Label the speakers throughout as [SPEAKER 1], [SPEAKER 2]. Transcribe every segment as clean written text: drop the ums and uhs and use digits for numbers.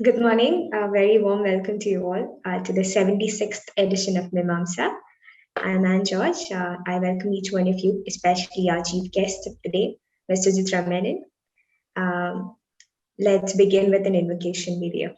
[SPEAKER 1] Good morning. A very warm welcome to you all to the 76th edition of Mimamsa. I'm Anne George. I welcome each one of you, especially our chief guest of the day, Mr. Suchitra Menon. Um, let's begin with an invocation video.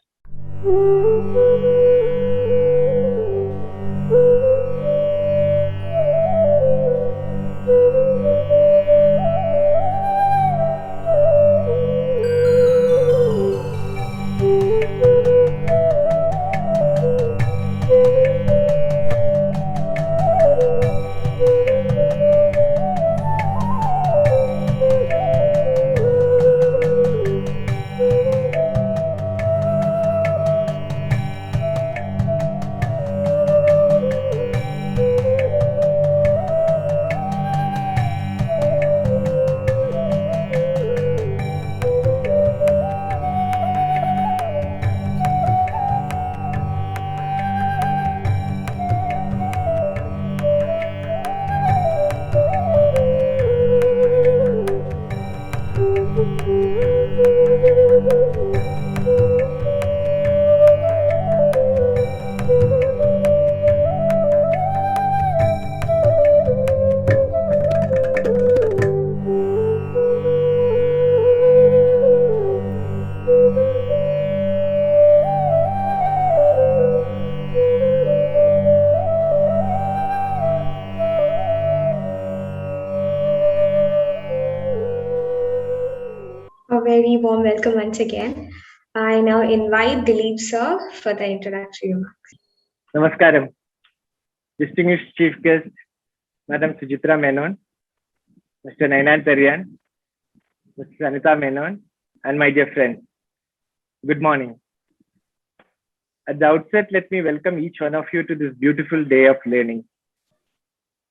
[SPEAKER 1] A very warm welcome once again. I now invite Dilip sir for the introductory remarks.
[SPEAKER 2] Namaskaram. Distinguished Chief Guest, Madam Suchitra Menon, Mr. Nainan Tarian, Mr. Anita Menon, and my dear friends. Good morning. At the outset, let me welcome each one of you to this beautiful day of learning.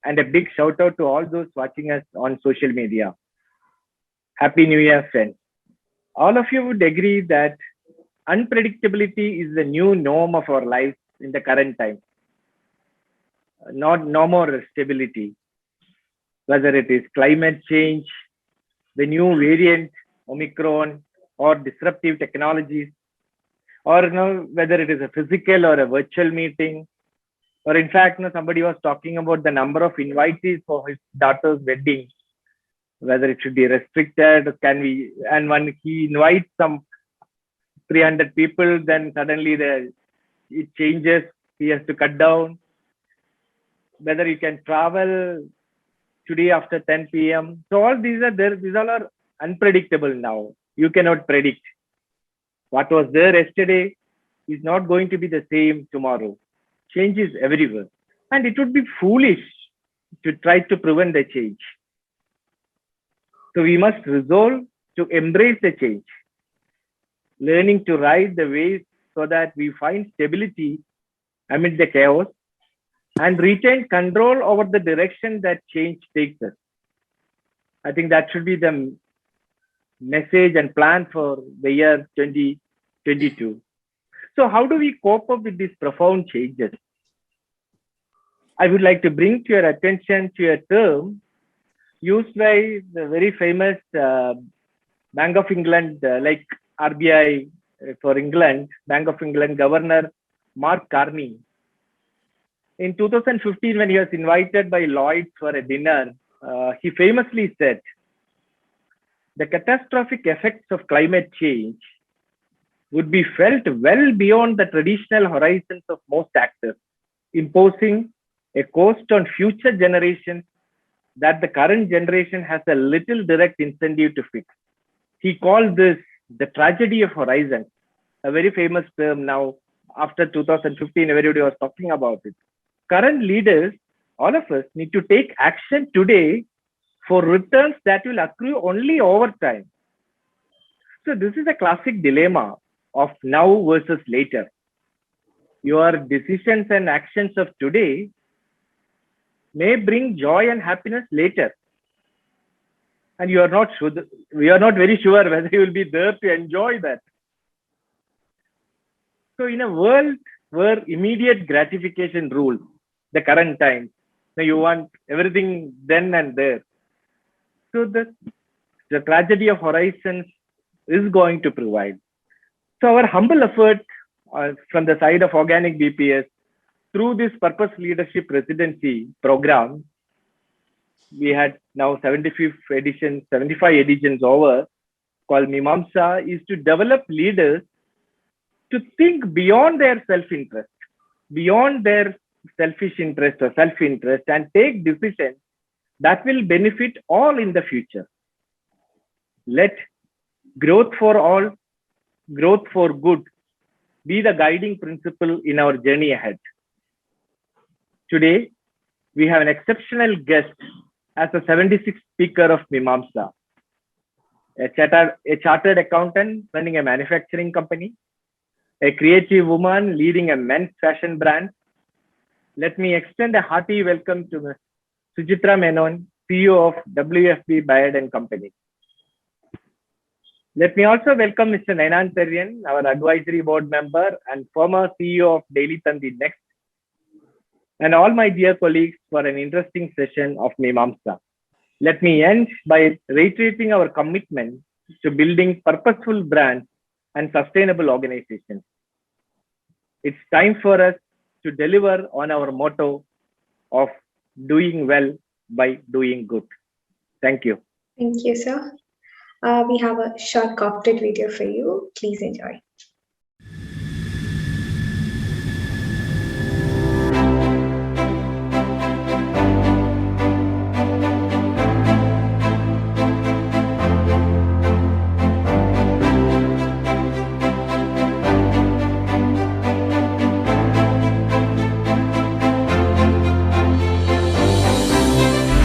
[SPEAKER 2] And a big shout out to all those watching us on social media. Happy New Year, friends. All of you would agree that unpredictability is the new norm of our lives in the current time. No more stability. Whether it is climate change, the new variant, Omicron, or disruptive technologies, or whether it is a physical or a virtual meeting, or in fact, somebody was talking about the number of invitees for his daughter's wedding, whether it should be restricted, and when he invites some 300 people, then suddenly it changes, he has to cut down. Whether you can travel today after 10 p.m. So all these all are unpredictable now. You cannot predict. What was there yesterday is not going to be the same tomorrow. Change is everywhere. And it would be foolish to try to prevent the change. So we must resolve to embrace the change, learning to ride the waves so that we find stability amid the chaos and retain control over the direction that change takes us. I think that should be the message and plan for the year 2022. So how do we cope up with these profound changes? I would like to bring to your attention to a term used by the very famous Bank of England, like RBI for England, Bank of England Governor Mark Carney. In 2015, when he was invited by Lloyds for a dinner, he famously said, "The catastrophic effects of climate change would be felt well beyond the traditional horizons of most actors, imposing a cost on future generations that the current generation has a little direct incentive to fix." He called this the tragedy of horizons, a very famous term now. After 2015, everybody was talking about it. Current leaders, all of us, need to take action today for returns that will accrue only over time. So this is a classic dilemma of now versus later. Your decisions and actions of today may bring joy and happiness later. And we are not very sure whether you will be there to enjoy that. So in a world where immediate gratification rules the current times, you want everything then and there. So the tragedy of horizons is going to provide. So our humble effort from the side of Organic BPS through this Purpose Leadership Residency program, we had now 75 editions over, called Mimamsa, is to develop leaders to think beyond their self-interest, beyond their selfish interest or self-interest, and take decisions that will benefit all in the future. Let growth for all, growth for good be the guiding principle in our journey ahead. Today, we have an exceptional guest as the 76th speaker of Mimamsa, a chartered accountant running a manufacturing company, a creative woman leading a men's fashion brand. Let me extend a hearty welcome to Ms. Suchitra Menon, CEO of WFB Baird and Company. Let me also welcome Mr. Nainantharyan, our advisory board member and former CEO of Daily Tandi Next, and all my dear colleagues for an interesting session of Mimamsa. Let me end by reiterating our commitment to building purposeful brands and sustainable organizations. It's time for us to deliver on our motto of doing well by doing good. Thank you.
[SPEAKER 1] Thank you, sir. We have a short corporate video for you. Please enjoy.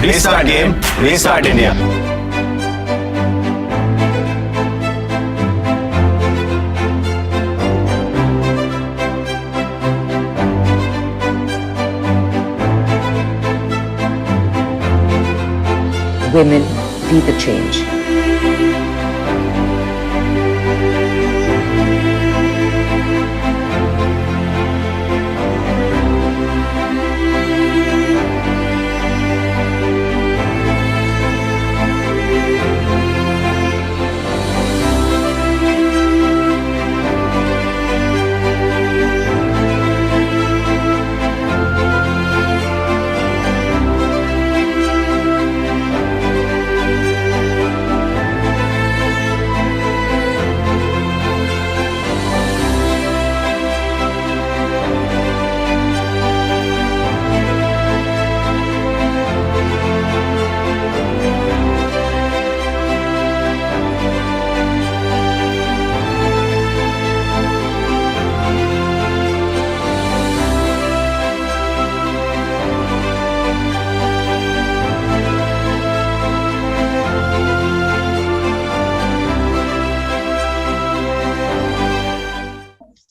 [SPEAKER 3] Restart game, restart India.
[SPEAKER 4] Women be the change.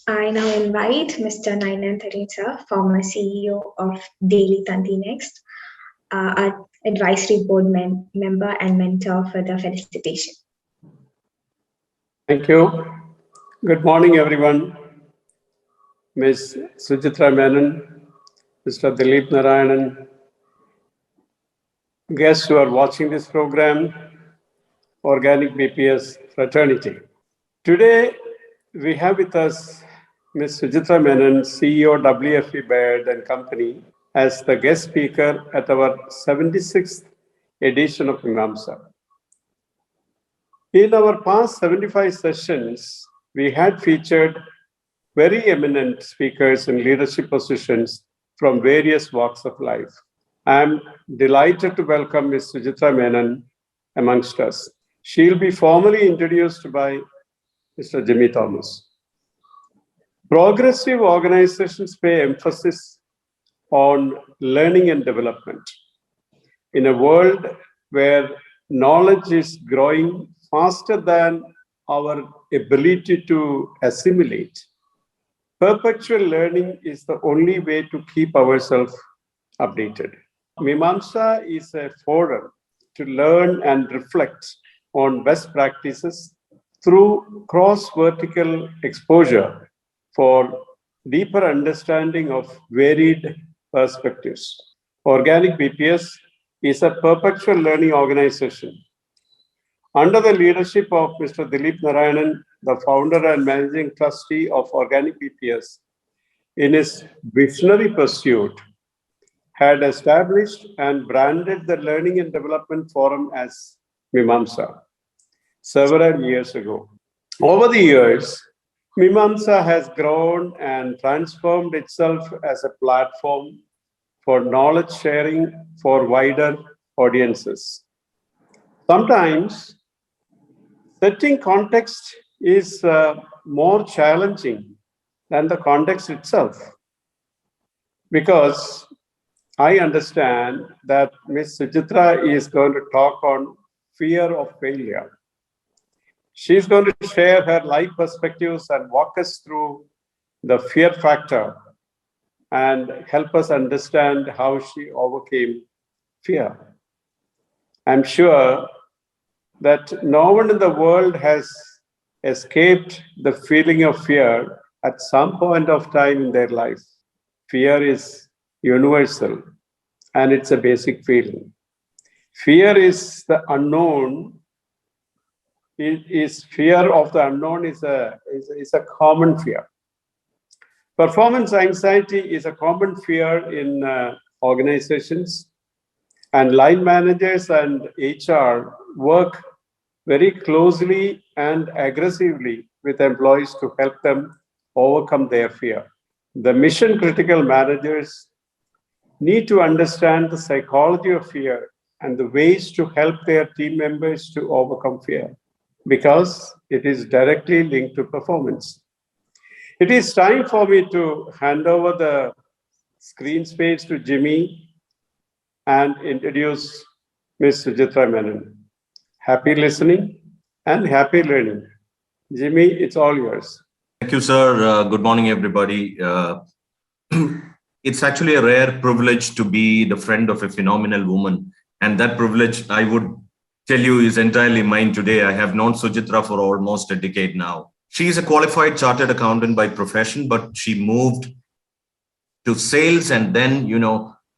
[SPEAKER 1] I now invite Mr. Nainantharyan sir, former CEO of Daily Tandi Next, our advisory board member and mentor, for the felicitation.
[SPEAKER 5] Thank you. Good morning, everyone. Ms. Suchitra Menon, Mr. Dilip Narayanan, guests who are watching this program, Organic BPS fraternity. Today, we have with us Ms. Suchitra Menon, CEO WFB Baird and Company, as the guest speaker at our 76th edition of Mimamsa. In our past 75 sessions, we had featured very eminent speakers in leadership positions from various walks of life. I am delighted to welcome Ms. Suchitra Menon amongst us. She'll be formally introduced by Mr. Jimmy Thomas. Progressive organizations pay emphasis on learning and development. In a world where knowledge is growing faster than our ability to assimilate, perpetual learning is the only way to keep ourselves updated. Mimamsa is a forum to learn and reflect on best practices through cross-vertical exposure for deeper understanding of varied perspectives. Organic BPS is a perpetual learning organization. Under the leadership of Mr. Dilip Narayanan, the founder and managing trustee of Organic BPS, in his visionary pursuit, had established and branded the Learning and Development Forum as Mimamsa several years ago. Over the years, Mimamsa has grown and transformed itself as a platform for knowledge sharing for wider audiences. Sometimes, setting context is more challenging than the context itself, because I understand that Ms. Suchitra is going to talk on fear of failure. She's going to share her life perspectives and walk us through the fear factor and help us understand how she overcame fear. I'm sure that no one in the world has escaped the feeling of fear at some point of time in their life. Fear is universal and it's a basic feeling. Fear is the unknown. Fear of the unknown is a common fear. Performance anxiety is a common fear in organizations, and line managers and HR work very closely and aggressively with employees to help them overcome their fear. The mission critical managers need to understand the psychology of fear and the ways to help their team members to overcome fear, because it is directly linked to performance. It is time for me to hand over the screen space to Jimmy and introduce Ms. Suchitra Menon. Happy listening and happy learning. Jimmy, it's all yours.
[SPEAKER 3] Thank you, sir. Good morning, everybody. It's actually a rare privilege to be the friend of a phenomenal woman. And that privilege, I would tell you, is entirely mine today. I have known Suchitra for almost a decade now. She is a qualified chartered accountant by profession, but she moved to sales, and then,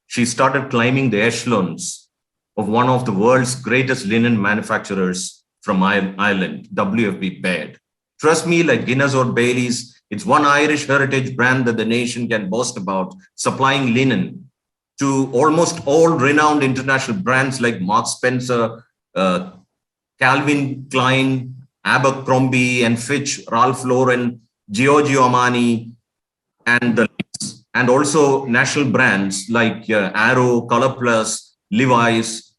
[SPEAKER 3] she started climbing the echelons of one of the world's greatest linen manufacturers from Ireland, WFB Baird. Trust me, like Guinness or Bailey's, it's one Irish heritage brand that the nation can boast about, supplying linen to almost all renowned international brands like Mark Spencer, Calvin Klein, Abercrombie and Fitch, Ralph Lauren, Giorgio Armani, and also national brands like Arrow, Color Plus, Levi's,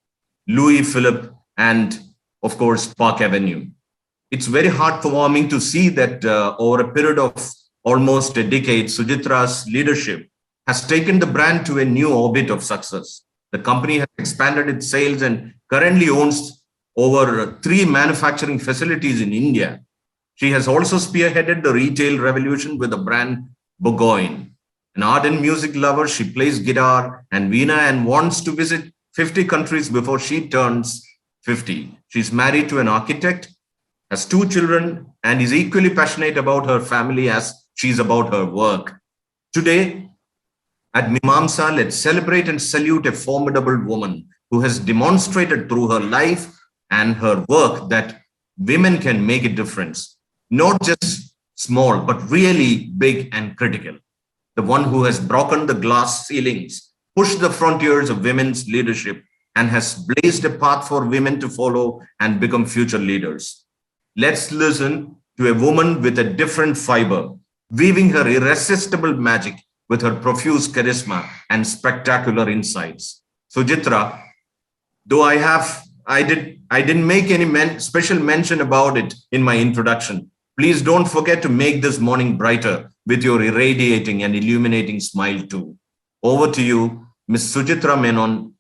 [SPEAKER 3] Louis Philippe, and of course, Park Avenue. It's very heartwarming to see that over a period of almost a decade, Suchitra's leadership has taken the brand to a new orbit of success. The company has expanded its sales and currently owns over 3 manufacturing facilities in India. She has also spearheaded the retail revolution with the brand Burgoyne. An ardent music lover, she plays guitar and veena and wants to visit 50 countries before she turns 50. She's married to an architect, has 2 children, and is equally passionate about her family as she's about her work. Today, at Mimamsa, let's celebrate and salute a formidable woman who has demonstrated through her life and her work that women can make a difference, not just small, but really big and critical. The one who has broken the glass ceilings, pushed the frontiers of women's leadership, and has blazed a path for women to follow and become future leaders. Let's listen to a woman with a different fiber, weaving her irresistible magic with her profuse charisma and spectacular insights. Suchitra, though I didn't make any special mention about it in my introduction, please don't forget to make this morning brighter with your irradiating and illuminating smile too. Over to you, Ms. Suchitra Menon,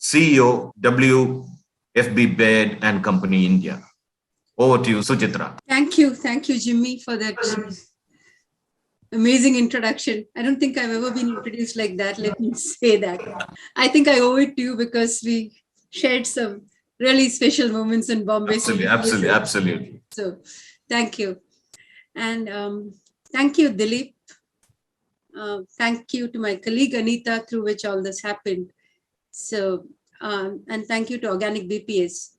[SPEAKER 3] CEO, WFB Baird and Company, India. Over to you, Suchitra.
[SPEAKER 6] Thank you, Jimmy, for that amazing introduction. I don't think I've ever been introduced like that. Let me say that. I think I owe it to you because we shared some really special moments in Bombay.
[SPEAKER 3] Absolutely.
[SPEAKER 6] So thank you. And thank you, Dilip. Thank you to my colleague Anita, through which all this happened. So, and thank you to Organic BPS.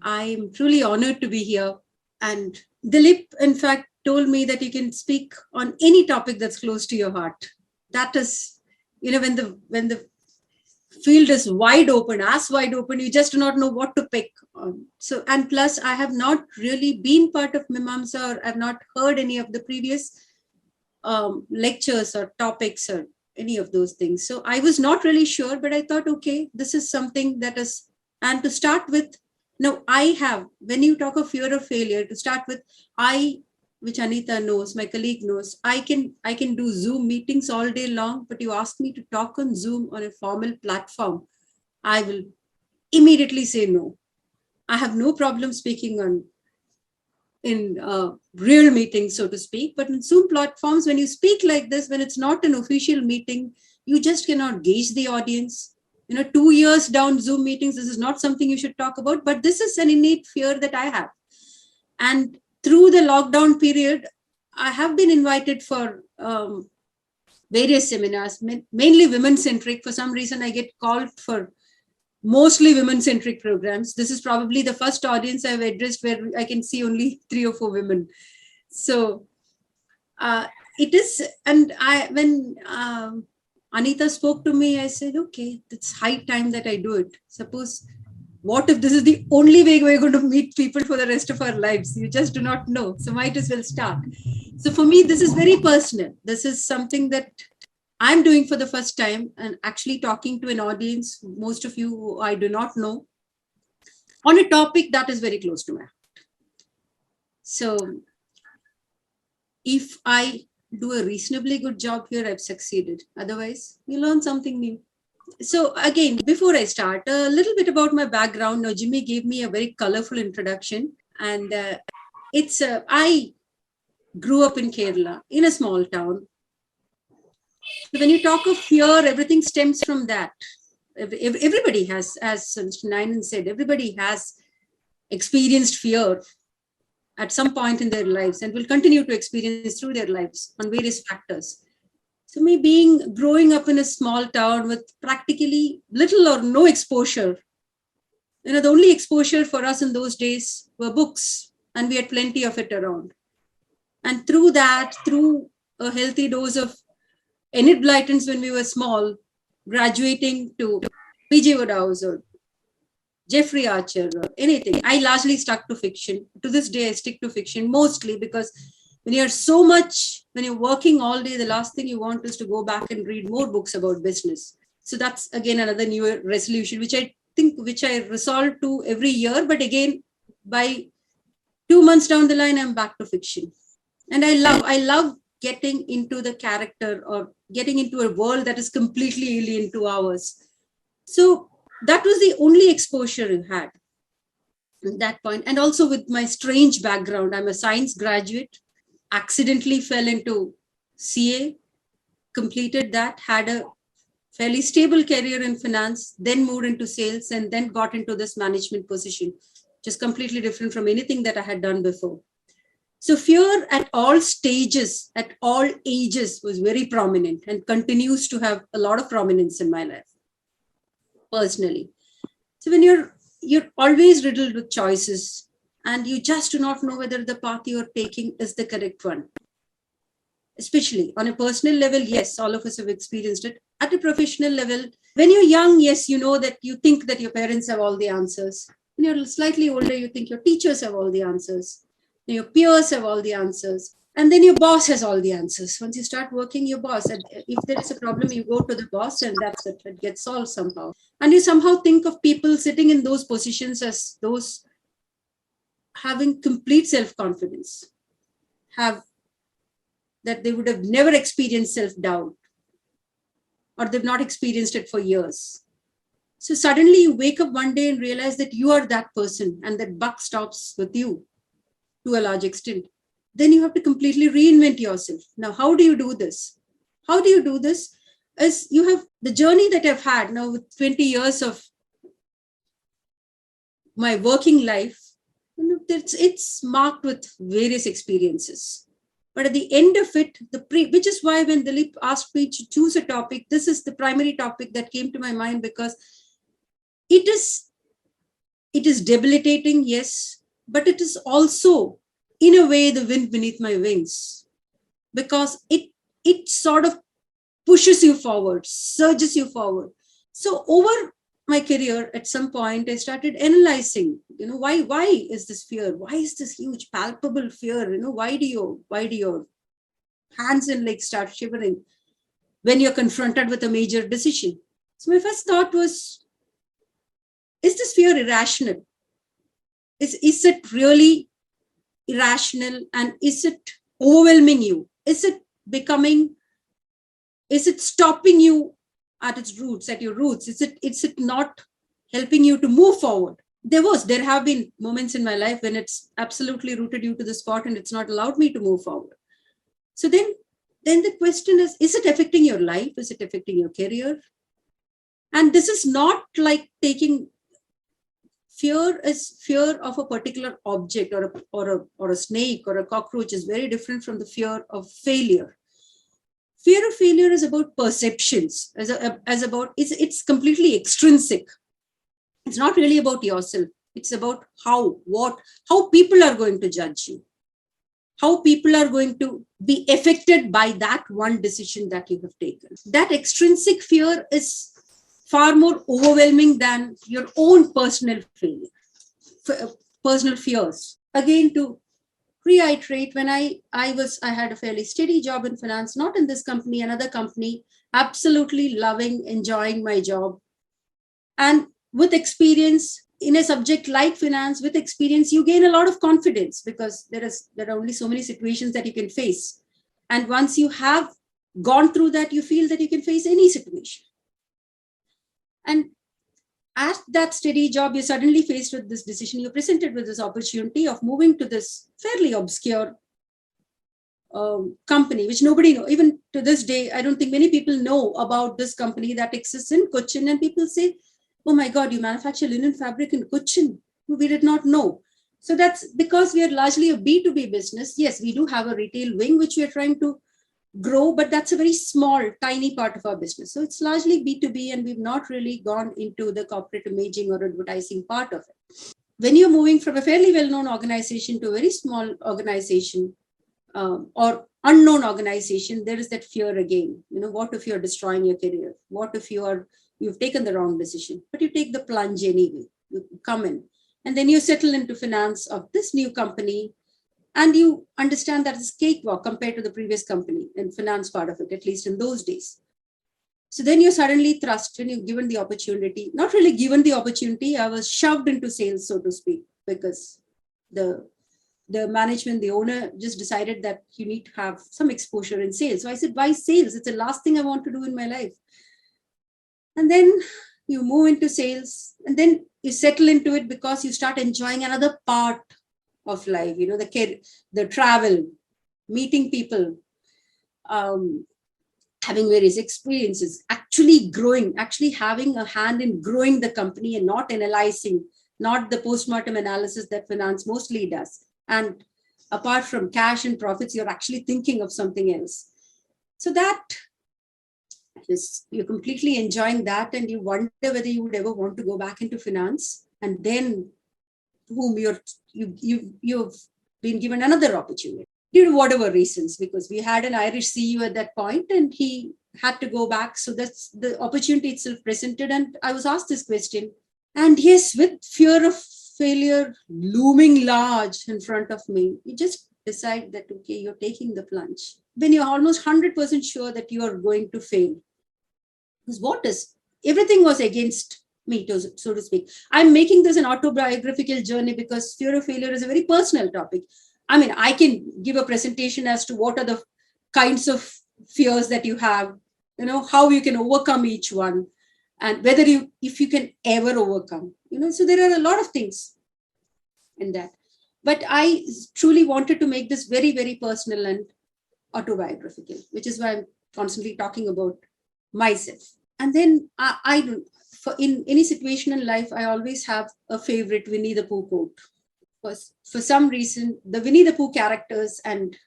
[SPEAKER 6] I am truly honored to be here And Dilip, in fact, told me that you can speak on any topic that's close to your heart. That is, when the field is wide open, as wide open, you just do not know what to pick on. So, and plus, I have not really been part of Mimamsa, or I've not heard any of the previous lectures or topics or any of those things. So I was not really sure, but I thought, okay, this is something that is, and to start with, now I have, when you talk of fear of failure, to start with, which Anita knows, my colleague knows, I can do Zoom meetings all day long, but you ask me to talk on Zoom on a formal platform, I will immediately say no. I have no problem speaking in real meetings, so to speak, but in Zoom platforms, when you speak like this, when it's not an official meeting, you just cannot gauge the audience. 2 years down Zoom meetings, this is not something you should talk about, but this is an innate fear that I have. And through the lockdown period, I have been invited for various seminars, mainly women-centric. For some reason, I get called for mostly women-centric programs. This is probably the first audience I've addressed where I can see only 3 or 4 women. So it is, and when Anita spoke to me, I said, okay, it's high time that I do it. Suppose, what if this is the only way we're going to meet people for the rest of our lives? You just do not know. So might as well start. So for me, this is very personal. This is something that I'm doing for the first time, and actually talking to an audience, most of you who I do not know, on a topic that is very close to my heart. So if I do a reasonably good job here, I've succeeded. Otherwise, you learn something new. So again, before I start, a little bit about my background. Now, Jimmy gave me a very colorful introduction, and I grew up in Kerala, in a small town. So when you talk of fear, everything stems from that. Everybody has, as Menon said, everybody has experienced fear at some point in their lives and will continue to experience through their lives on various factors. So me growing up in a small town with practically little or no exposure, the only exposure for us in those days were books, and we had plenty of it around. And through that, through a healthy dose of Enid Blytons when we were small, graduating to P.J. Woodhouse or Jeffrey Archer or anything, I largely stuck to fiction. To this day, I stick to fiction mostly because when you're working all day, the last thing you want is to go back and read more books about business. So that's again another new resolution, which I resolve to every year. But again, by 2 months down the line, I'm back to fiction. And I love getting into the character or getting into a world that is completely alien to ours. So that was the only exposure I had at that point. And also with my strange background, I'm a science graduate, accidentally fell into CA, completed that, had a fairly stable career in finance, then moved into sales, and then got into this management position, which is completely different from anything that I had done before. So fear at all stages, at all ages was very prominent and continues to have a lot of prominence in my life, personally. So when you're always riddled with choices and you just do not know whether the path you're taking is the correct one. Especially on a personal level, yes, all of us have experienced it. At a professional level, when you're young, yes, you know that you think that your parents have all the answers. When you're slightly older, you think your teachers have all the answers. Your peers have all the answers. And then your boss has all the answers. Once you start working, your boss, and if there is a problem, you go to the boss and that's it. It gets solved somehow. And you somehow think of people sitting in those positions as those having complete self-confidence, that they would have never experienced self-doubt, or they've not experienced it for years. So suddenly you wake up one day and realize that you are that person and that buck stops with you to a large extent. Then you have to completely reinvent yourself. Now, how do you do this? How do you do this? As you have the journey that I've had now with 20 years of my working life, it's marked with various experiences. But at the end of it, which is why when Dilip asked me to choose a topic, this is the primary topic that came to my mind, because it is debilitating, yes, but it is also in a way, the wind beneath my wings, because it sort of pushes you forward, surges you forward. So over my career, at some point, I started analyzing, why is this fear? Why is this huge, palpable fear? Why do your hands and legs start shivering when you're confronted with a major decision? So my first thought was, is this fear irrational? Is it really irrational? And is it overwhelming you? Is it stopping you at your roots? Is it not helping you to move forward? There have been moments in my life when it's absolutely rooted you to the spot and it's not allowed me to move forward. So then the question is it affecting your life? Is it affecting your career? And this is not like taking fear of a particular object or a snake or a cockroach is very different from the fear of failure. Fear of failure is about perceptions, it's completely extrinsic. It's not really about yourself. It's about how people are going to judge you, how people are going to be affected by that one decision that you have taken. That extrinsic fear is far more overwhelming than your own personal fears. Again, to reiterate, when I had a fairly steady job in finance, not in this company, another company, absolutely loving, enjoying my job. And with experience in a subject like finance, with experience, you gain a lot of confidence because there are only so many situations that you can face. And once you have gone through that, you feel that you can face any situation. And at that steady job, you're suddenly faced with this decision. You're presented with this opportunity of moving to this fairly obscure company, which nobody knows. Even to this day, I don't think many people know about this company that exists in Cochin. And people say, oh my God, you manufacture linen fabric in Cochin. We did not know. So that's because we are largely a B2B business. Yes, we do have a retail wing, which we are trying to grow, but that's a very small, tiny part of our business. So it's largely B2B, and we've not really gone into the corporate imaging or advertising part of it. When you're moving from a fairly well-known organization to a very small organization or unknown organization, there is that fear again. What if you're destroying your career? What if you've taken the wrong decision? But you take the plunge anyway. You come in, and then you settle into finance of this new company. And you understand that it's cakewalk compared to the previous company and finance part of it, at least in those days. So then you're suddenly thrust, when you're given the opportunity, not really given the opportunity, I was shoved into sales, so to speak, because the management, the owner just decided that you need to have some exposure in sales. So I said, why sales? It's the last thing I want to do in my life. And then you move into sales, and then you settle into it because you start enjoying another part of life, the travel, meeting people, having various experiences, actually growing, actually having a hand in growing the company and not analyzing, not the postmortem analysis that finance mostly does. And apart from cash and profits, you're actually thinking of something else. So that is, you're completely enjoying that, and you wonder whether you would ever want to go back into finance. And then whom you've been given another opportunity due to whatever reasons, because we had an Irish CEO at that point and he had to go back. So that's the opportunity itself presented. And I was asked this question. And yes, with fear of failure looming large in front of me, you just decide that, okay, you're taking the plunge. When you're almost 100% sure that you are going to fail. Because everything was against me, so to speak. I'm making this an autobiographical journey because fear of failure is a very personal topic. I mean, I can give a presentation as to what are the kinds of fears that you have, how you can overcome each one, and if you can ever overcome, so there are a lot of things in that. But I truly wanted to make this very, very personal and autobiographical, which is why I'm constantly talking about myself. And then in any situation in life, I always have a favorite Winnie the Pooh quote. For some reason, the Winnie the Pooh characters and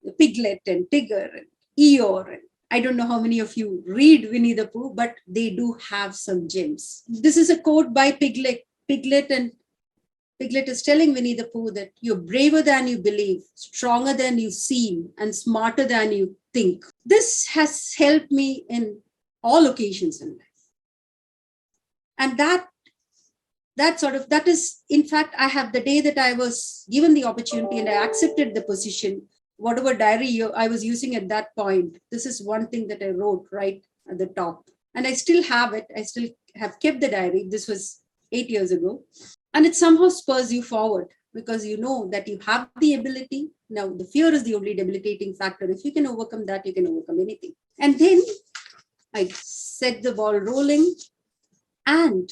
[SPEAKER 6] the Piglet and Tigger and Eeyore, and I don't know how many of you read Winnie the Pooh, but they do have some gems. This is a quote by Piglet, and Piglet is telling Winnie the Pooh that you're braver than you believe, stronger than you seem, and smarter than you think. This has helped me in all occasions in life. And that is, in fact, I have the day that I was given the opportunity and I accepted the position, whatever diary I was using at that point, this is one thing that I wrote right at the top. And I still have it. I still have kept the diary. This was 8 years ago. And it somehow spurs you forward because you know that you have the ability. Now, the fear is the only debilitating factor. If you can overcome that, you can overcome anything. And then I set the ball rolling. And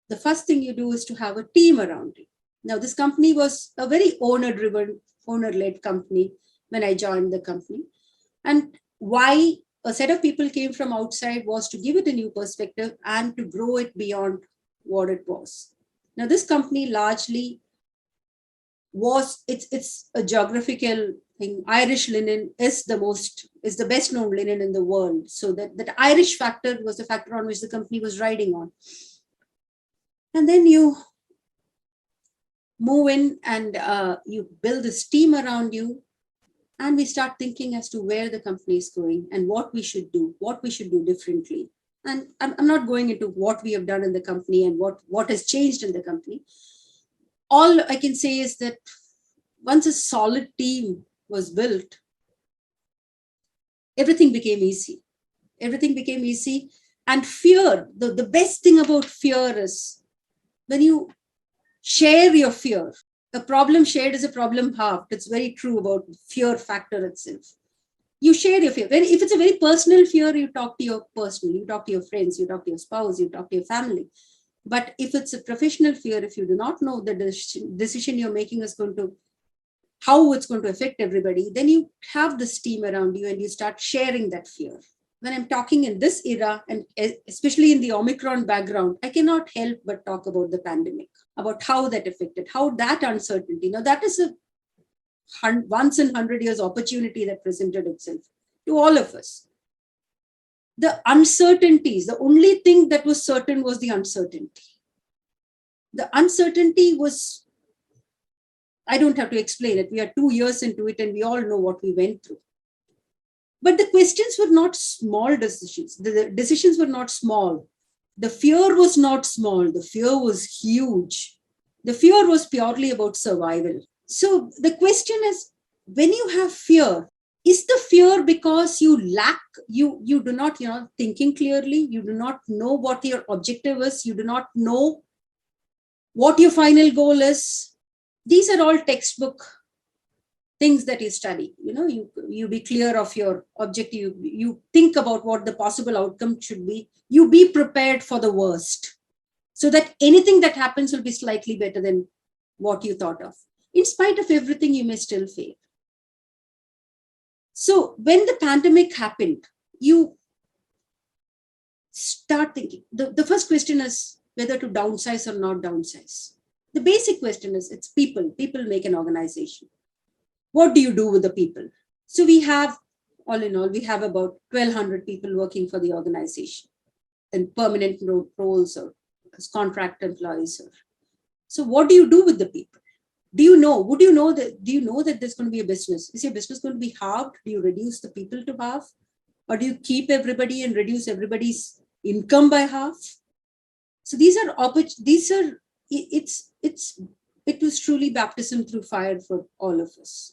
[SPEAKER 6] the first thing you do is to have a team around you. Now, this company was a very owner-driven, owner-led company when I joined the company. And why a set of people came from outside was to give it a new perspective and to grow it beyond what it was. Now, this company largely was, it's a geographical thing. Irish linen is the best known linen in the world. So that Irish factor was the factor on which the company was riding on. And then you move in and you build this team around you. And we start thinking as to where the company is going and what we should do differently. And I'm not going into what we have done in the company and what has changed in the company. All I can say is that once a solid team was built, everything became easy. Everything became easy. And fear, the best thing about fear is when you share your fear. A problem shared is a problem halved. It's very true about fear factor itself. You share your fear. If it's a very personal fear, you talk to your friends, you talk to your spouse, you talk to your family. But if it's a professional fear, if you do not know the decision you're making is how it's going to affect everybody, then you have this team around you and you start sharing that fear. When I'm talking in this era, and especially in the Omicron background, I cannot help but talk about the pandemic, about how that affected, how that uncertainty. Now, that is a once in 100 years opportunity that presented itself to all of us. The uncertainties, the only thing that was certain was the uncertainty. The uncertainty was, I don't have to explain it. We are 2 years into it and we all know what we went through. But the questions were not small decisions. The decisions were not small. The fear was not small. The fear was huge. The fear was purely about survival. So the question is, when you have fear, is the fear because you lack, you do not, thinking clearly, you do not know what your objective is, you do not know what your final goal is? These are all textbook things that you study. You be clear of your objective, you think about what the possible outcome should be, you be prepared for the worst so that anything that happens will be slightly better than what you thought of. In spite of everything, you may still fail. So when the pandemic happened, you start thinking, the first question is whether to downsize or not downsize. The basic question is, it's people make an organization. What do you do with the people? So we have, all in all, we have about 1,200 people working for the organization in permanent roles or as contract employees. So what do you do with the people? Do you know that there's going to be a business? Is your business going to be halved? Do you reduce the people to half? Or do you keep everybody and reduce everybody's income by half? So it was truly baptism through fire for all of us.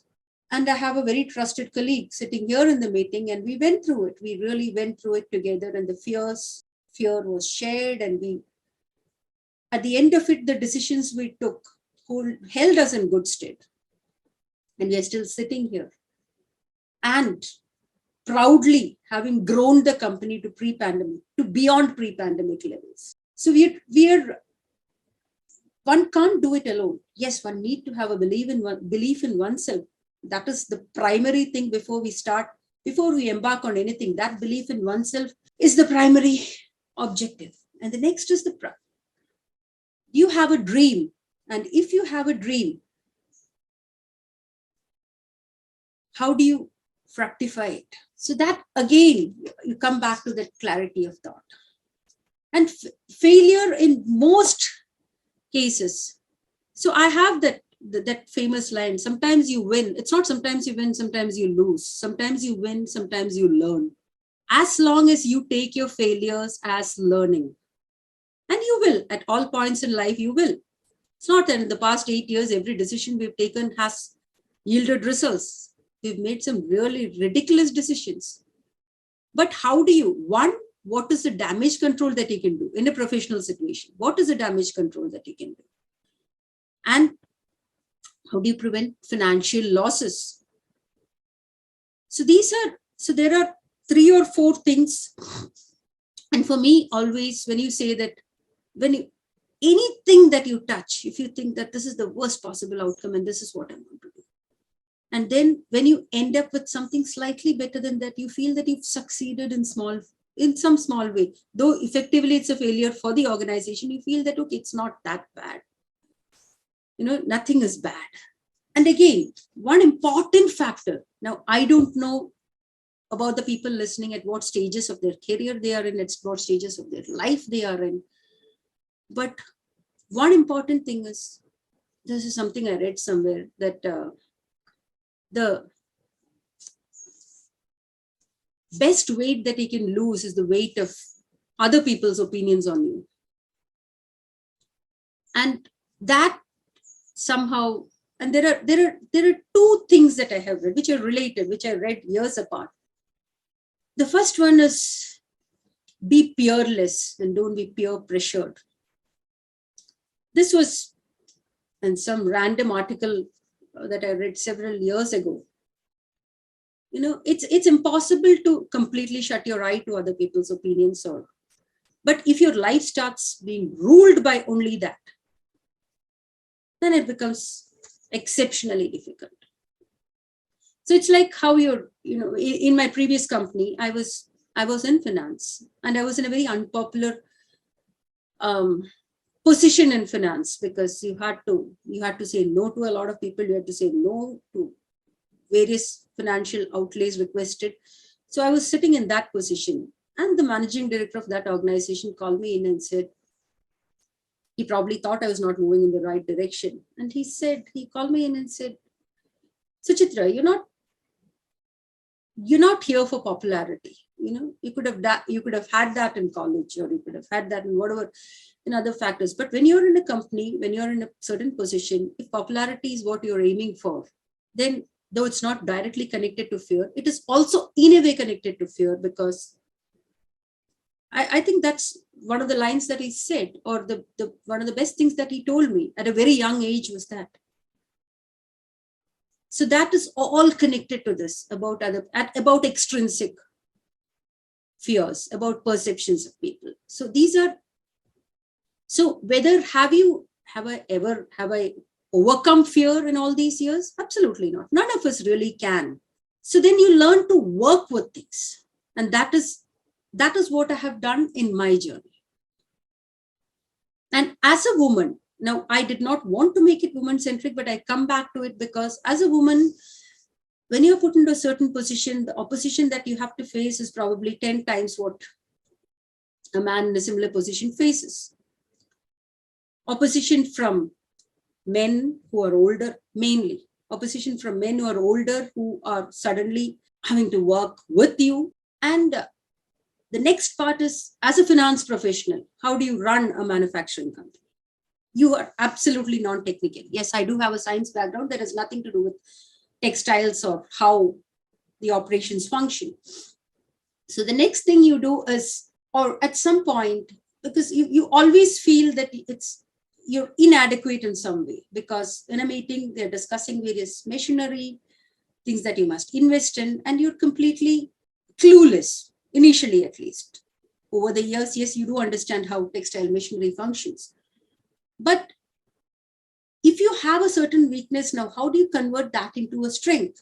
[SPEAKER 6] And I have a very trusted colleague sitting here in the meeting, and we went through it. We really went through it together, and the fear was shared. And at the end of it, the decisions we took held us in good stead. And we are still sitting here and proudly having grown the company to beyond pre-pandemic levels. So one can't do it alone. Yes, one need to have a belief in oneself. That is the primary thing before we embark on anything. That belief in oneself is the primary objective. And the next is you have a dream. And if you have a dream, how do you fructify it? So that, again, you come back to that clarity of thought. And failure in most cases. So I have that famous line, sometimes you win. It's not sometimes you win, sometimes you lose. Sometimes you win, sometimes you learn. As long as you take your failures as learning. And you will, at all points in life, you will. It's not that in the past 8 years, every decision we've taken has yielded results. We've made some really ridiculous decisions. But how do you, one, what is the damage control that you can do in a professional situation? What is the damage control that you can do? And how do you prevent financial losses? So there are 3 or 4 things. And for me, always, when you say that, anything that you touch, if you think that this is the worst possible outcome and this is what I want to do. And then when you end up with something slightly better than that, you feel that you've succeeded in some small way. Though effectively it's a failure for the organization, you feel that, okay, it's not that bad. Nothing is bad. And again, one important factor. Now, I don't know about the people listening at what stages of their career they are in, at what stages of their life they are in. But one important thing is, this is something I read somewhere, that the best weight that you can lose is the weight of other people's opinions on you. And that somehow, and there are 2 things that I have read, which are related, which I read years apart. The first one is, be peerless and don't be peer pressured. This was in some random article that I read several years ago. It's impossible to completely shut your eye to other people's opinions, but if your life starts being ruled by only that, then it becomes exceptionally difficult. So it's like how in my previous company, I was in finance, and I was in a very unpopular position in finance, because you had to say no to a lot of people. You had to say no to various financial outlays requested. So I was sitting in that position, and the managing director of that organization called me in and said, he probably thought I was not moving in the right direction. And he called me in and said, Suchitra, you're not here for popularity. You could have had that in college, or you could have had that in whatever, in other factors. But when you're in a company, when you're in a certain position, if popularity is what you're aiming for, then though it's not directly connected to fear, it is also in a way connected to fear, because I think that's one of the lines that he said, or the one of the best things that he told me at a very young age was that. So that is all connected to this, about extrinsic fears, about perceptions of people. So whether have I overcome fear in all these years? Absolutely not. None of us really can. So then you learn to work with things. And that is what I have done in my journey. And as a woman, now I did not want to make it woman-centric, but I come back to it because as a woman, when you're put into a certain position, the opposition that you have to face is probably 10 times what a man in a similar position faces. Opposition from men who are older, mainly. Opposition from men who are older, who are suddenly having to work with you. And the next part is, as a finance professional, how do you run a manufacturing company? You are absolutely non-technical. Yes, I do have a science background that has nothing to do with textiles or how the operations function. So the next thing you do is, or at some point, because you always feel that you're inadequate in some way, because in a meeting, they're discussing various machinery, things that you must invest in, and you're completely clueless, initially at least. Over the years, yes, you do understand how textile machinery functions. But if you have a certain weakness now, how do you convert that into a strength?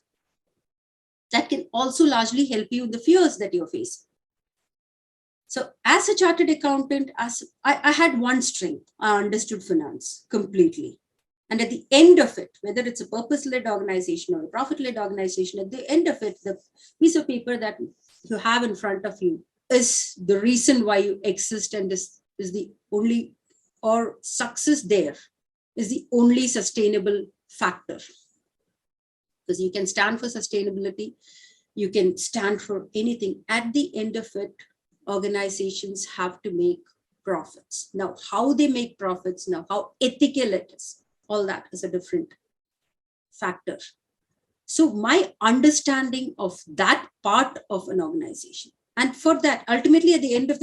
[SPEAKER 6] That can also largely help you in the fears that you're facing. So as a chartered accountant, I had one strength. I understood finance completely. And at the end of it, whether it's a purpose-led organization or a profit-led organization, at the end of it, the piece of paper that you have in front of you is the reason why you exist, and is the only or success there is the only sustainable factor. Because you can stand for sustainability, you can stand for anything. At the end of it, organizations have to make profits. Now, how they make profits, now how ethical it is, all that is a different factor. So my understanding of that part of an organization, and for that, ultimately at the end of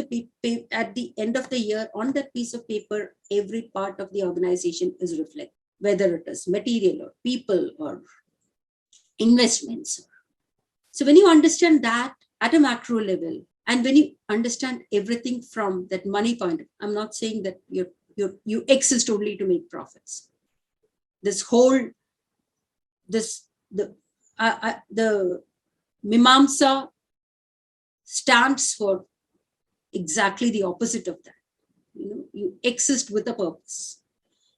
[SPEAKER 6] the year, on that piece of paper, every part of the organization is reflected, whether it is material or people or investments. So when you understand that at a macro level, and when you understand everything from that money point, I'm not saying that you exist only to make profits. The Mimamsa stands for exactly the opposite of that. You exist with a purpose,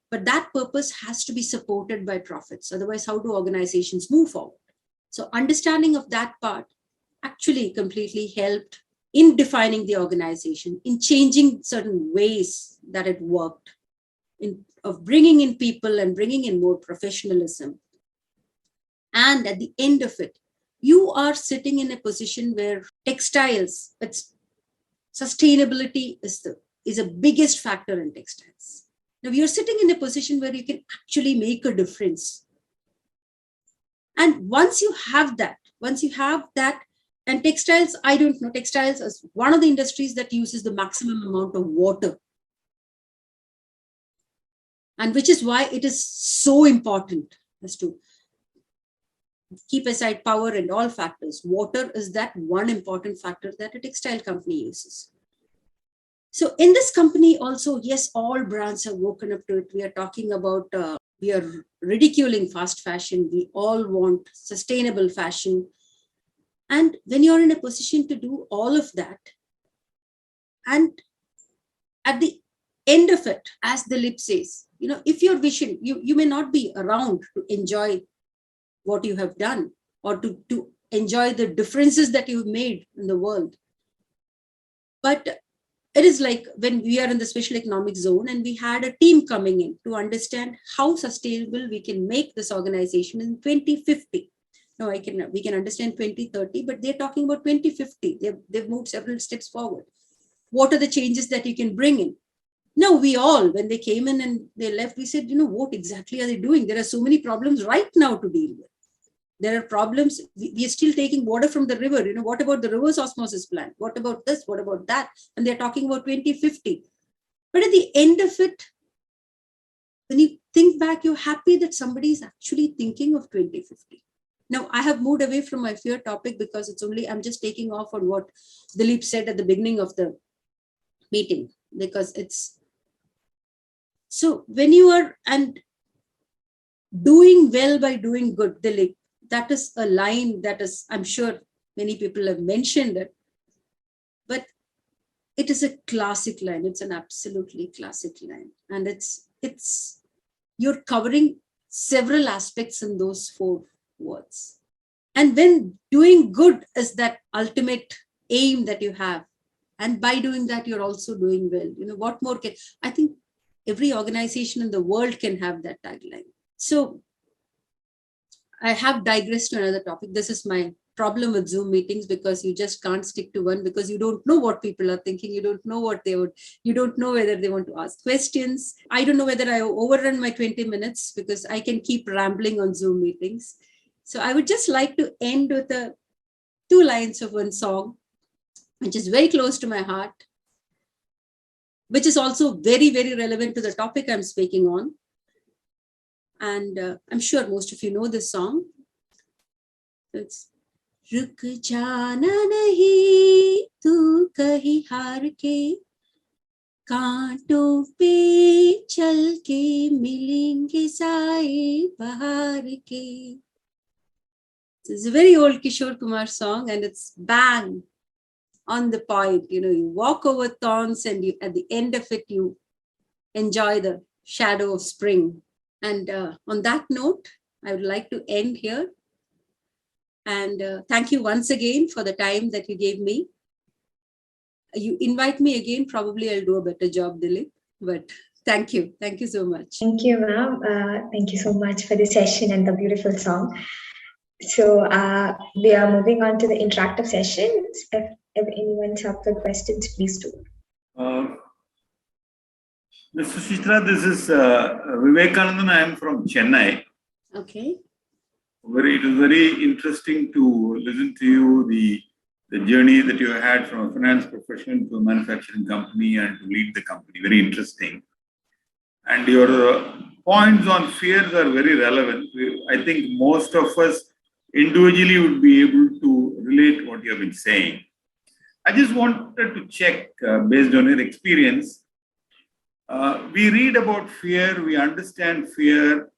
[SPEAKER 6] but that purpose has to be supported by profits. Otherwise, how do organizations move forward? So understanding of that part actually completely helped in defining the organization, in changing certain ways that it worked, of bringing in people and bringing in more professionalism. And at the end of it, you are sitting in a position where textiles, sustainability is a biggest factor in textiles. Now you're sitting in a position where you can actually make a difference. And once you have that, and textiles, I don't know, textiles is one of the industries that uses the maximum amount of water. And which is why it is so important as to keep aside power and all factors. Water is that one important factor that a textile company uses. So in this company also, yes, all brands have woken up to it. We are talking about, we are ridiculing fast fashion. We all want sustainable fashion. And when you're in a position to do all of that, and at the end of it, as the lip says, if your vision, you may not be around to enjoy what you have done or to enjoy the differences that you've made in the world. But it is like when we are in the special economic zone and we had a team coming in to understand how sustainable we can make this organization in 2050. Now we can understand 2030, but they're talking about 2050. They've moved several steps forward. What are the changes that you can bring in? Now we all, when they came in and they left, we said, what exactly are they doing? There are so many problems right now to deal with. There are problems. We are still taking water from the river. What about the reverse osmosis plant? What about this? What about that? And they're talking about 2050. But at the end of it, when you think back, you're happy that somebody is actually thinking of 2050. Now, I have moved away from my fear topic because I'm just taking off on what Dilip said at the beginning of the meeting, because so when you are doing well by doing good, Dilip, that is a line that is, I'm sure many people have mentioned it, but it is a classic line. It's an absolutely classic line. And you're covering several aspects in those 4 words. And when doing good is that ultimate aim that you have, and by doing that, you're also doing well. What more I think every organization in the world can have that tagline. So I have digressed to another topic. This is my problem with Zoom meetings, because you just can't stick to one, because you don't know what people are thinking. You don't know you don't know whether they want to ask questions. I don't know whether I overrun my 20 minutes because I can keep rambling on Zoom meetings. So I would just like to end with 2 lines of one song, which is very close to my heart, which is also very, very relevant to the topic I'm speaking on. And I'm sure most of you know this song. It's Ruk jana nahi tu kahi haar ke, kaanton pe chal ke milenge saaye bahar ke. It's a very old Kishore Kumar song, and it's bang on the point. You walk over thorns, and at the end of it, you enjoy the shadow of spring. And on that note, I would like to end here. And thank you once again for the time that you gave me. You invite me again, probably I'll do a better job, Dilip. But Thank you. Thank you so much.
[SPEAKER 1] Thank you, ma'am. Thank you so much for the session and the beautiful song. So we are moving on to the interactive sessions. If anyone's up for questions, please do.
[SPEAKER 7] Ms. Suchitra, this is Vivekanandan. I am from Chennai.
[SPEAKER 6] Okay.
[SPEAKER 7] It was very interesting to listen to you, the journey that you had from a finance profession to a manufacturing company and to lead the company. Very interesting. And your points on fears are very relevant. I think most of us individually would be able to relate what you have been saying. I just wanted to check, based on your experience, we read about fear, we understand fear,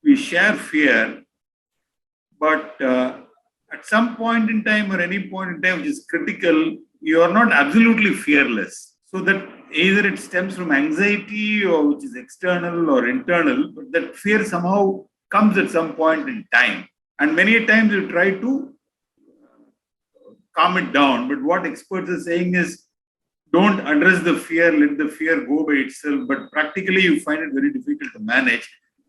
[SPEAKER 7] we share fear, but at some point in time or any point in time which is critical, you are not absolutely fearless. So that either it stems from anxiety or which is external or internal, but that fear somehow comes at some point in time. And many times you try to calm it down. But what experts are saying is, don't address the fear, let the fear go by itself. But practically, you find it very difficult to manage.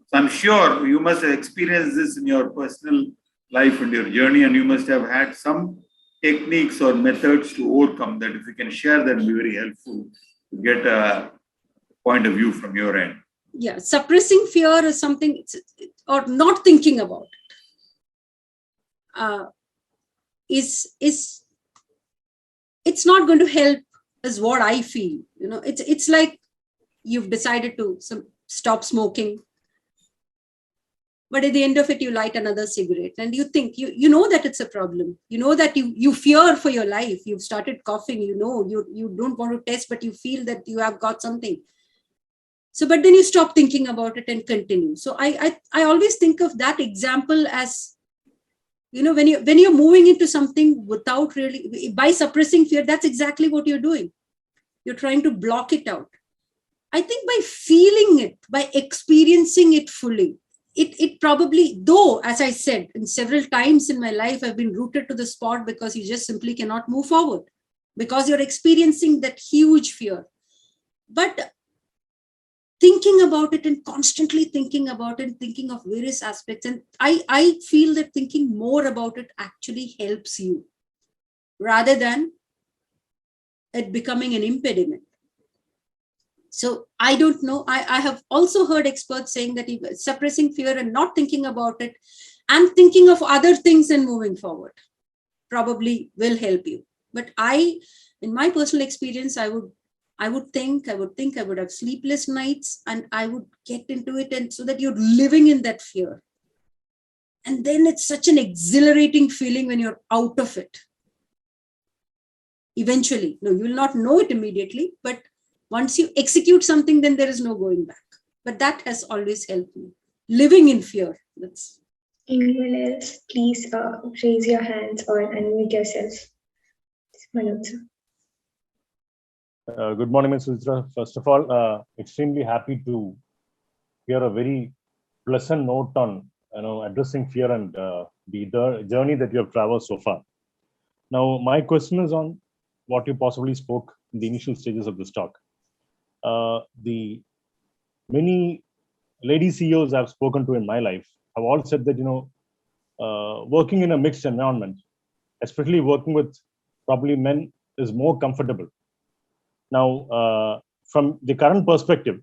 [SPEAKER 7] So I'm sure you must have experienced this in your personal life and your journey, and you must have had some techniques or methods to overcome that. If you can share, that will be very helpful to get a point of view from your end.
[SPEAKER 6] Yeah, suppressing fear is something, or not thinking about it, it's not going to help, is what I feel. You know, it's like you've decided to stop smoking, but at the end of it, you light another cigarette, and you think you know that it's a problem. You know that you fear for your life. You've started coughing. You know you don't want to test, but you feel that you have got something. So, but then you stop thinking about it and continue. So I always think of that example as, you know, when you're moving into something without really, by suppressing fear, that's exactly what you're doing. You're trying to block it out. I think by feeling it, by experiencing it fully, it probably, though, as I said, in several times in my life, I've been rooted to the spot because you just simply cannot move forward because you're experiencing that huge fear. But thinking about it and constantly thinking about it, thinking of various aspects. And I feel that thinking more about it actually helps you rather than it becoming an impediment. So I don't know. I have also heard experts saying that suppressing fear and not thinking about it and thinking of other things and moving forward probably will help you. But in my personal experience, I would have sleepless nights and I would get into it, and so that you're living in that fear. And then it's such an exhilarating feeling when you're out of it. Eventually, no, you will not know it immediately, but once you execute something, then there is no going back. But that has always helped me. Living in fear. That's.
[SPEAKER 1] Anyone else, please raise your hands or unmute yourself. Mimamsa.
[SPEAKER 8] Good morning, Ms. Suchitra. First of all, extremely happy to hear a very pleasant note on addressing fear and the journey that you have traversed so far. Now, my question is on what you possibly spoke in the initial stages of this talk. The many lady CEOs I've spoken to in my life have all said that working in a mixed environment, especially working with probably men, is more comfortable. Now, from the current perspective,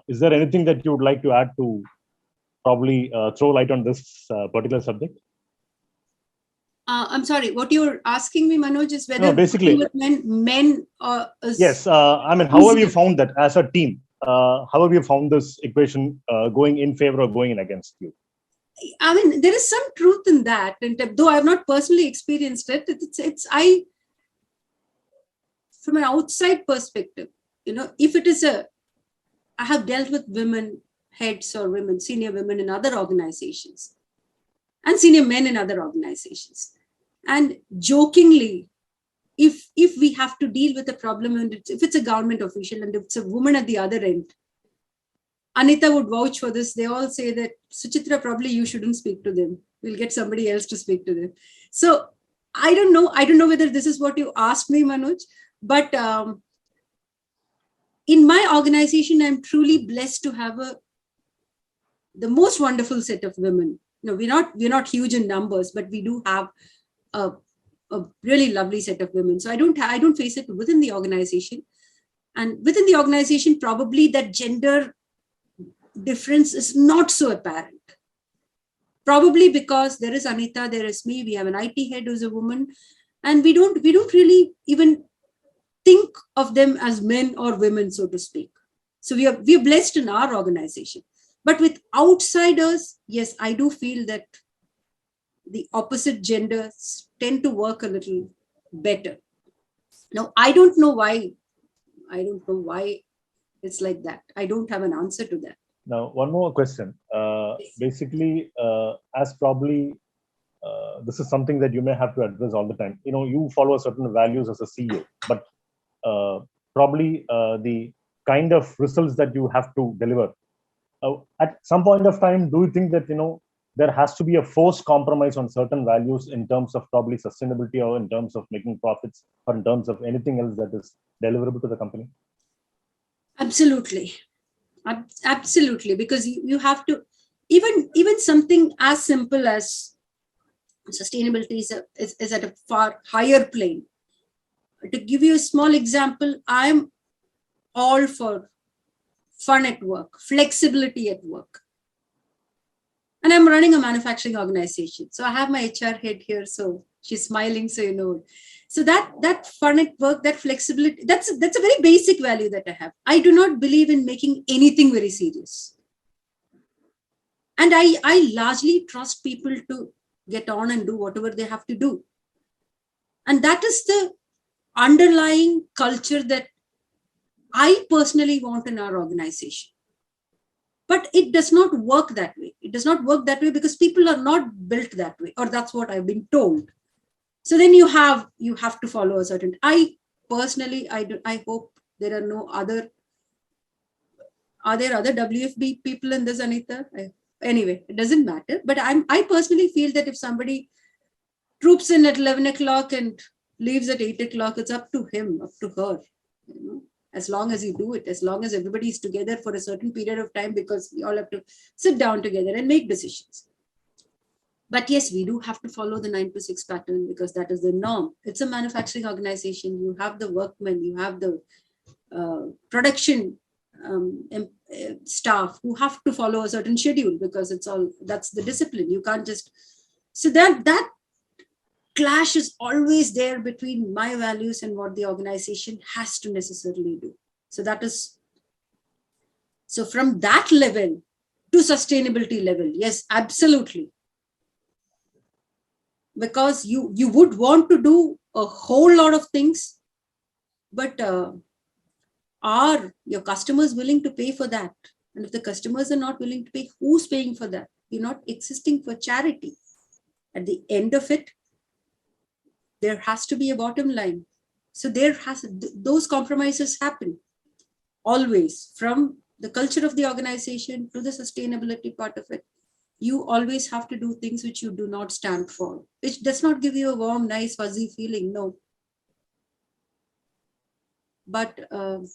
[SPEAKER 8] is there anything that you would like to add to probably throw light on this particular subject?
[SPEAKER 6] I'm sorry, what you're asking me, Manoj, is whether
[SPEAKER 8] basically
[SPEAKER 6] with men
[SPEAKER 8] yes, I mean, how have you found that as a team? How have you found this equation going in favor or going in against you?
[SPEAKER 6] I mean, there is some truth in that, and though I've not personally experienced it, I from an outside perspective, if it is I have dealt with women heads or women, senior women in other organizations and senior men in other organizations. And jokingly, if we have to deal with a problem, and if it's a government official and if it's a woman at the other end, Anita would vouch for this. They all say that, Suchitra, probably you shouldn't speak to them. We'll get somebody else to speak to them. So I don't know whether this is what you asked me, Manoj, but in my organization, I'm truly blessed to have the most wonderful set of women. We're not huge in numbers, but we do have a really lovely set of women. So I don't face it within the organization. And within the organization, probably that gender difference is not so apparent. Probably because there is Anita, there is me, we have an IT head who's a woman, and we don't really even think of them as men or women, so to speak. So we are blessed in our organization. But with outsiders, yes, I do feel that the opposite genders tend to work a little better. Now, I don't know why it's like that. I don't have an answer to that.
[SPEAKER 8] Now, one more question. Basically, as probably this is something that you may have to address all the time. You follow certain values as a CEO, but probably the kind of results that you have to deliver. At some point of time, do you think that there has to be a forced compromise on certain values in terms of probably sustainability, or in terms of making profits, or in terms of anything else that is deliverable to the company?
[SPEAKER 6] Absolutely. Absolutely, because you have to, even something as simple as sustainability is at a far higher plane. To give you a small example, I'm all for fun at work, flexibility at work. And I'm running a manufacturing organization. So I have my HR head here, so she's smiling, so you know. So that fun at work, that flexibility, that's a very basic value that I have. I do not believe in making anything very serious. And I largely trust people to get on and do whatever they have to do. And that is the underlying culture that I personally want in our organization. But it does not work that way. It does not work that way because people are not built that way, or that's what I've been told. So then you have to follow a certain. I personally, I hope there are no other. Are there other WFB people in this, Anita? Anyway, it doesn't matter. But I personally feel that if somebody troops in at 11 o'clock and leaves at 8 o'clock, it's up to him, up to her. As long as you do it, as long as everybody is together for a certain period of time, because we all have to sit down together and make decisions. But yes, we do have to follow the 9 to 6 pattern because that is the norm. It's a manufacturing organization. You have the workmen, you have the production staff who have to follow a certain schedule because that's the discipline. You can't just, so that clash is always there between my values and what the organization has to necessarily do. So from that level to sustainability level, yes, absolutely. Because you would want to do a whole lot of things, but are your customers willing to pay for that? And if the customers are not willing to pay, who's paying for that? You're not existing for charity. At the end of it, there has to be a bottom line. So those compromises happen always, from the culture of the organization to the sustainability part of it. You always have to do things which you do not stand for, which does not give you a warm, nice, fuzzy feeling. No. But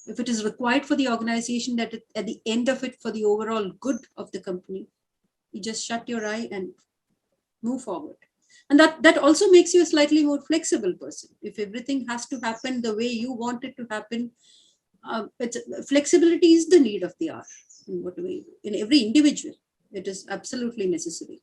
[SPEAKER 6] if it is required for the organization, that at the end of it, for the overall good of the company, you just shut your eye and move forward. And that also makes you a slightly more flexible person. If everything has to happen the way you want it to happen, flexibility is the need of the hour in every individual. It is absolutely necessary.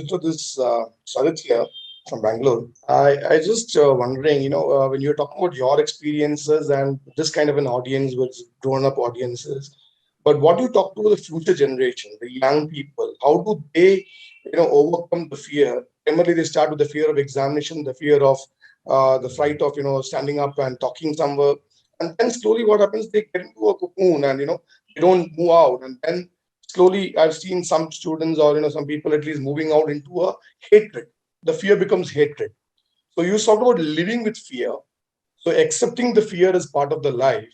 [SPEAKER 9] So this Sajid here from Bangalore. I just wondering, when you're talking about your experiences and this kind of an audience with grown-up audiences, but what you talk to the future generation, the young people, how do they, overcome the fear? Primarily, they start with the fear of examination, the fear of the fright of, standing up and talking somewhere. And then slowly what happens, they get into a cocoon and, they don't move out. And then slowly I've seen some students or, some people at least moving out into a hatred. The fear becomes hatred. So you talked about living with fear. So accepting the fear as part of the life.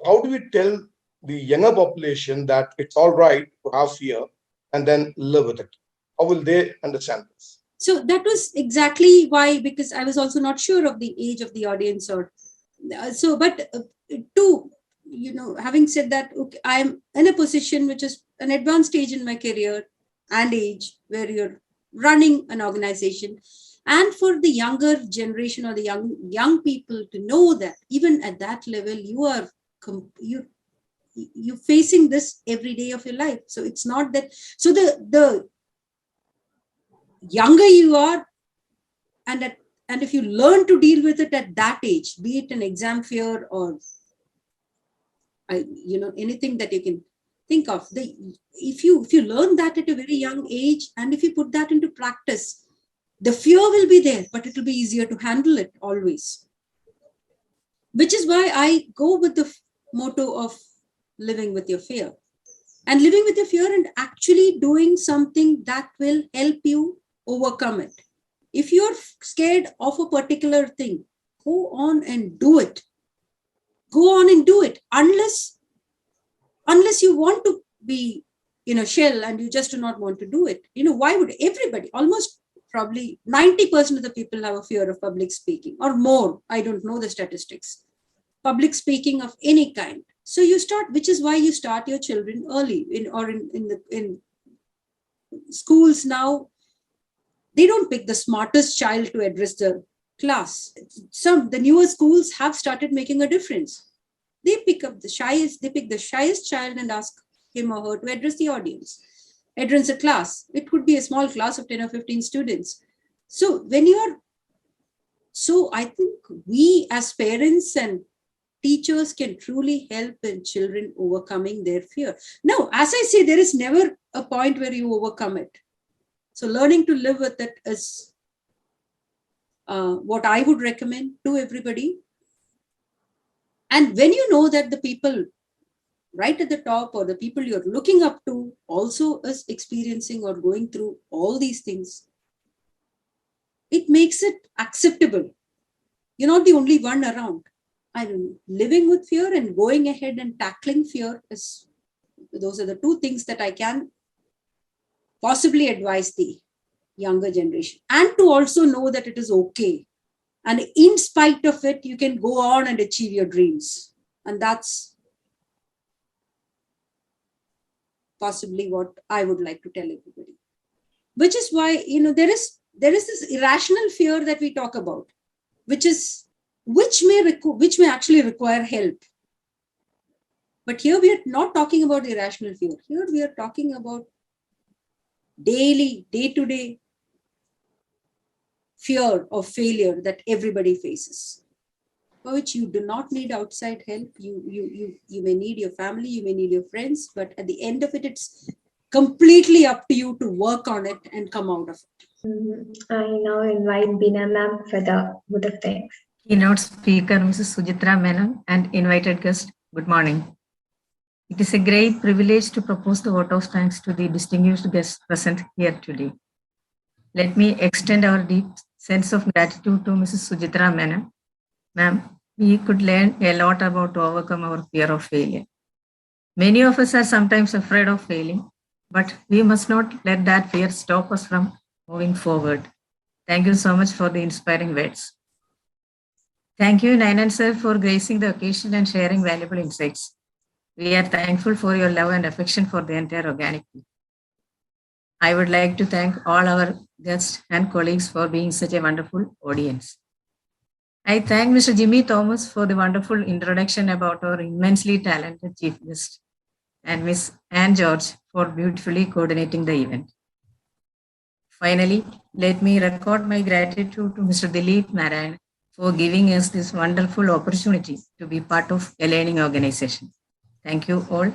[SPEAKER 9] How do we tell the younger population that it's all right to have fear and then live with it? How will they understand this?
[SPEAKER 6] So that was exactly why, because I was also not sure of the age of the audience, but having said that, okay, I'm in a position which is an advanced stage in my career and age where you're running an organization. And for the younger generation or the young people to know that even at that level, you're facing this every day of your life. So it's not that, so the younger you are, and if you learn to deal with it at that age, be it an exam fear or anything that you can think of, if you learn that at a very young age, and if you put that into practice, the fear will be there, but it will be easier to handle it always. Which is why I go with the motto of living with your fear. And living with your fear and actually doing something that will help you overcome it. If you're scared of a particular thing, go on and do it. Go on and do it. Unless you want to be in a shell and you just do not want to do it. Why would everybody, almost probably 90% of the people have a fear of public speaking or more. I don't know the statistics. Public speaking of any kind. So you start, which is why you start your children early in schools now. They don't pick the smartest child to address the class. The newer schools have started making a difference. They pick the shyest child and ask him or her to address the audience, address a class. It could be a small class of 10 or 15 students. So I think we as parents and teachers can truly help in children overcoming their fear. Now, as I say, there is never a point where you overcome it. So learning to live with it is what I would recommend to everybody. And when you know that the people right at the top or the people you're looking up to also is experiencing or going through all these things, it makes it acceptable. You're not the only one around. Living with fear and going ahead and tackling fear those are the two things that I can possibly advise the younger generation, and to also know that it is okay. And in spite of it, you can go on and achieve your dreams. And that's possibly what I would like to tell everybody. Which is why, there is this irrational fear that we talk about, which may actually require help. But here we are not talking about irrational fear. Here we are talking about day-to-day fear of failure that everybody faces, for which you do not need outside help. You may need your family, you may need your friends, but at the end of it, it's completely up to you to work on it and come out of it.
[SPEAKER 1] I now invite Bina ma'am for the vote of thanks.
[SPEAKER 10] Keynote speaker, Mrs. Suchitra Menon, and invited guest, good morning. It is a great privilege to propose the vote of thanks to the distinguished guests present here today. Let me extend our deep sense of gratitude to Mrs. Suchitra Menon. Ma'am, we could learn a lot about to overcome our fear of failure. Many of us are sometimes afraid of failing, but we must not let that fear stop us from moving forward. Thank you so much for the inspiring words. Thank you, Nayan sir, for gracing the occasion and sharing valuable insights. We are thankful for your love and affection for the entire organic team. I would like to thank all our guests and colleagues for being such a wonderful audience. I thank Mr. Jimmy Thomas for the wonderful introduction about our immensely talented chief guest, and Ms. Anne George for beautifully coordinating the event. Finally, let me record my gratitude to Mr. Dilip Narayan for giving us this wonderful opportunity to be part of a learning organization. Thank you all.